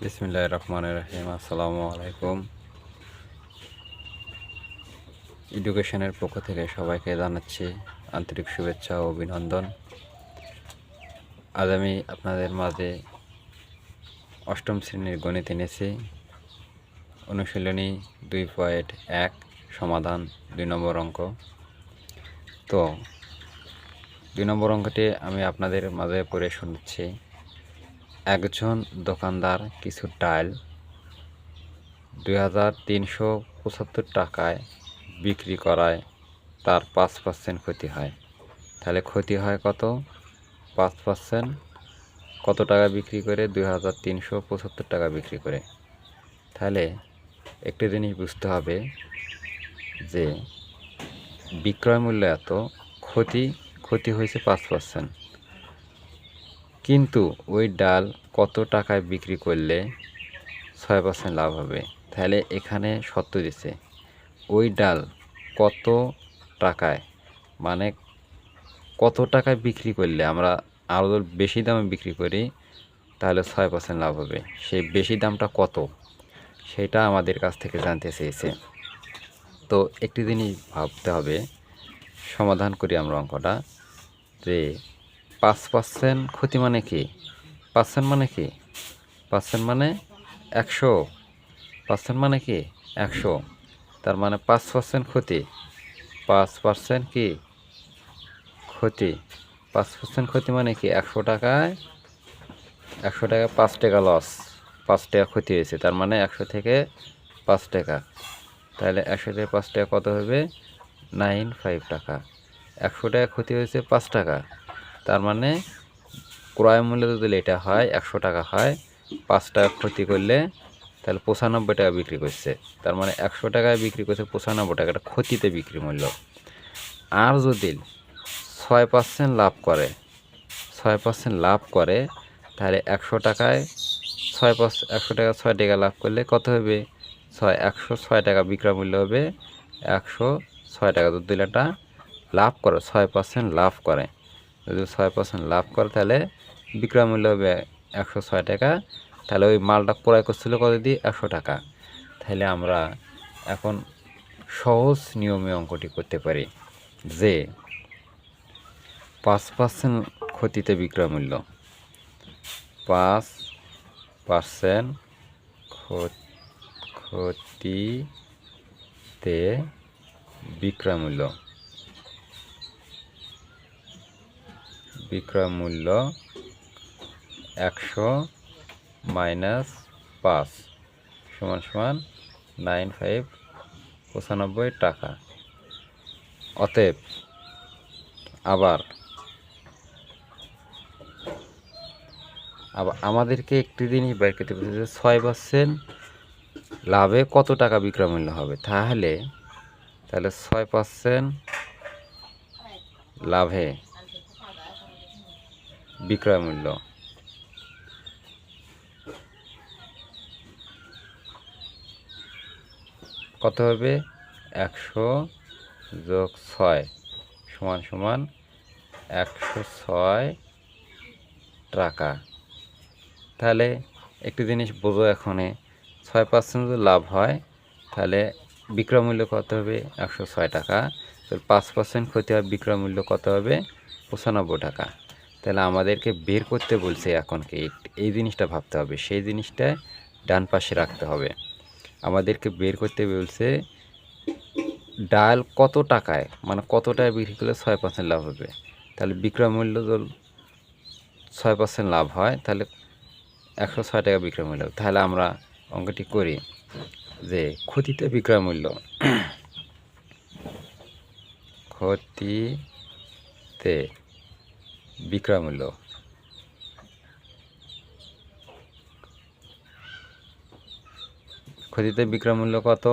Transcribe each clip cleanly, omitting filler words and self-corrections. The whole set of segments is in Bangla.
বিসমিল্লাহির রহমানির রহিম। আসসালামু আলাইকুম। এডুকেশনের পক্ষ থেকে সবাইকে জানাচ্ছি আন্তরিক শুভেচ্ছা ও অভিনন্দন। আজ আমি আপনাদের মাঝে অষ্টম শ্রেণীর গণিত এনেছি। অনুশীলনী 2.1 সমাধান 2 নম্বর অঙ্ক। তো 2 নম্বর অঙ্কটি আমি আপনাদের মাঝে পড়ে শোনাচ্ছি। একজন দোকানদার কিছু ডাল 2375 টাকায় বিক্রি করায় তার 5% ক্ষতি হয়। তাহলে ক্ষতি হয় কত? 5% কত টাকা বিক্রি করে? 2375 টাকা বিক্রি করে। তাহলে একটি জিনিস বুঝতে হবে যে বিক্রয় মূল্য এত, ক্ষতি হয়েছে 5%, কিন্তু ওই ডাল কত টাকায় বিক্রি করলে 6% লাভ হবে। তাহলে এখানে শর্ত দিছে ওই ডাল কত টাকায়, মানে কত টাকায় বিক্রি করলে আমরা আরও বেশি দামে বিক্রি করি তাহলে 6% লাভ হবে। সেই বেশি দামটা কত সেটা আমাদের কাছ থেকে জানতে চেয়েছে। তো একটি জিনিস ভাবতে হবে, সমাধান করি আমরা অঙ্কটা, যে 5% ক্ষতি মানে কি? 5% মানে কি? 5% মানে 100। 5% মানে কি? 100। তার মানে 5% ক্ষতি। 5% কি ক্ষতি? 5% ক্ষতি মানে কি? 100 টাকায় 5 টাকা লস, 5 টাকা ক্ষতি হয়েছে। তার মানে 100 থেকে 5 টাকা। তাহলে 100 থেকে 5 টাকা কত হবে? 95 টাকা। 100 টাকা ক্ষতি হয়েছে 5 টাকা। তার মানে ক্রয় মূল্য যদি এটা হয় 100 টাকা হয়, 5 টাকা ক্ষতি করলে তাহলে 95 টাকা বিক্রি করছে। তার মানে 100 টাকায় বিক্রি করছে 95 টাকা, এটা ক্ষতিতে বিক্রি মূল্য। আর যদি 6% লাভ করে, 6% লাভ করে, তাহলে 100 টাকায় 100 টাকা 6 টাকা লাভ করলে কত হবে? 106 টাকা বিক্রয় মূল্য হবে। 106 টাকা যদি এটা লাভ করে, 6% লাভ করে, যদি 6% লাভ করে তাহলে বিক্রয় মূল্য হবে 106 টাকা। তাহলে ওই মালটা ক্রয় করছিল কত দিয়ে? 100 টাকা। তাহলে আমরা এখন সহজ নিয়মে অঙ্কটি করতে পারি যে 5% ক্ষতিতে বিক্রয় মূল্য, 5% ক্ষতিতে বিক্রয় মূল্য, বিক্রয় মূল্য 100 মাইনাস 5 সমান সমান 95 টাকা। অতএব আবার আমাদেরকে একটি জিনিস বের করতে বলছে যে 6% লাভে কত টাকা বিক্রয় মূল্য হবে। তাহলে 6% লাভে বিক্রয় মূল্য কত হবে? 100 যোগ 6 সমান সমান 106 টাকা। তাহলে একটি জিনিস বোঝো, এখানে 6% যদি লাভ হয় তাহলে বিক্রয় মূল্য কত হবে? 106 টাকা। তো 5% ক্ষতি হয়, বিক্রয় মূল্য কত হবে? 95 টাকা। তাহলে আমাদেরকে বের করতে বলছে এখন কি, এই জিনিসটা ভাবতে হবে, সেই জিনিসটা ডান পাশে রাখতে হবে। আমাদেরকে বের করতে বলছে ডাল কত টাকায়, মানে কত টাকায় বিক্রি করলে 6% লাভ হবে। তাহলে বিক্রয় মূল্য যদি 6% লাভ হয় তাহলে 106 টাকা বিক্রয় মূল্য। তাহলে আমরা অঙ্কটি করি যে ক্ষতিতে বিক্রয় মূল্য, ক্ষতিতে বিক্রয় মূল্য, ক্ষতিতে বিক্রয় মূল্য কত?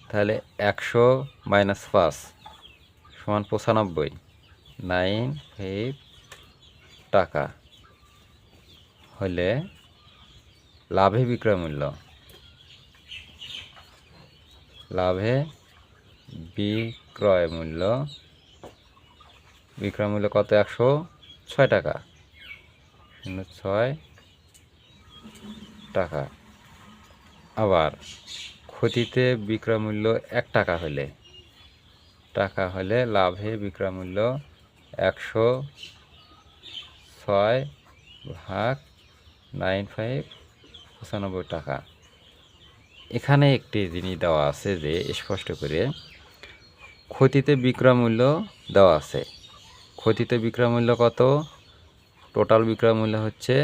তাহলে 100 মাইনাস 5 সমান 95, 95 টাকা হলে লাভে বিক্রয় মূল্য, লাভে বিক্রয় মূল্য, বিক্রয় মূল্য কত? 106 টাকা। 6 টাকা। আবার ক্ষতিতে বিক্রয় মূল্য 1 টাকা হলে লাভে বিক্রয় মূল্য 106/95 টাকা। এখানে একটি জিনিস দেওয়া আছে যে স্পষ্ট করে ক্ষতিতে বিক্রয় মূল্য দেওয়া আছে। ক্ষতিতে বিক্রয় মূল্য কত? টোটাল বিক্রয় মূল্য হচ্ছে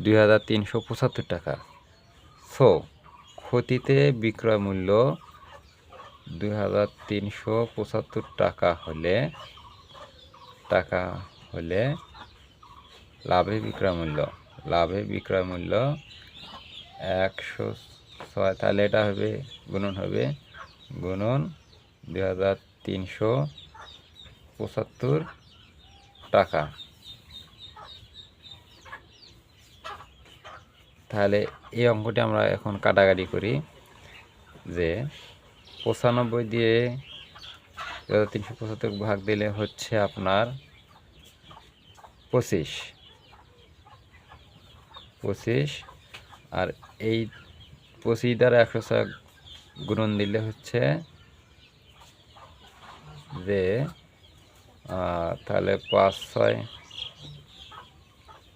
2375 টাকা। সো ক্ষতিতে বিক্রয় মূল্য 2375 টাকা হলে লাভে বিক্রয় মূল্য 106, তাহলে এটা হবে গুণন 2375 টাকা। তাহলে এই অঙ্কটি আমরা এখন কাটাকাটি করি যে 95 দিয়ে 2375 ভাগ দিলে হচ্ছে আপনার 25, আর এই 25 দ্বারা 106 গুণন দিলে হচ্ছে যে তাহলে 5 6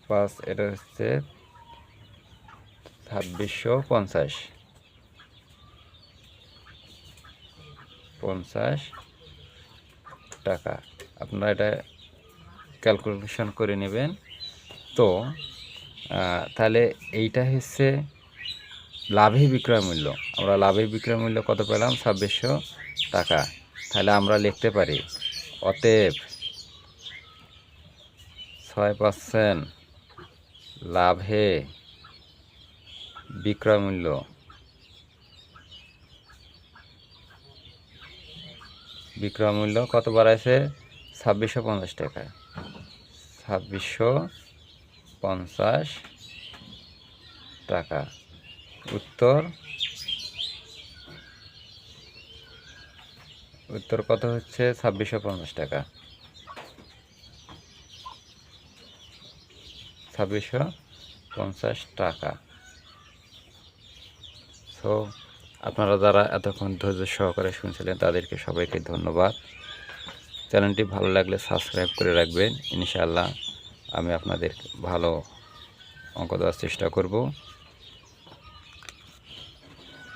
5, এটা হচ্ছে 2650 টাকা। আপনারা এটা ক্যালকুলেশন করে নেবেন। তো তাহলে এইটা হচ্ছে লাভে বিক্রয় মূল্য। আমরা লাভে বিক্রয় মূল্য কত পেলাম? 2600 টাকা। তাহলে আমরা লিখতে পারি অতএব 6% লাভে বিক্রয় মূল্য কত বাড়াইছে? 2650 টাকা। 2650 টাকা। উত্তর কত হচ্ছে? 2650 টাকা। 2650 টাকা। সো আপনারা যারা এতক্ষণ ধৈর্য সহকারে শুনছিলেন তাদেরকে সবাইকে ধন্যবাদ। চ্যানেলটি ভালো লাগলে সাবস্ক্রাইব করে রাখবেন। ইনশাআল্লাহ আমি আপনাদের ভালো অঙ্ক দেওয়ার চেষ্টা করব।